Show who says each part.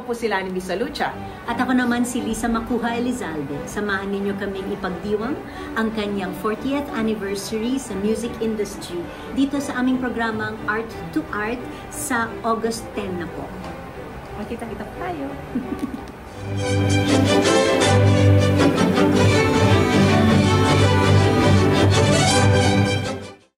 Speaker 1: Ako po si Lani Misalucha.
Speaker 2: At ako naman si Lisa Macuja Elizalde. Samahan ninyo kaming ipagdiwang ang kanyang 40th anniversary sa music industry dito sa aming programang Art to Art sa August 10 na po.
Speaker 1: Makita-kita po tayo.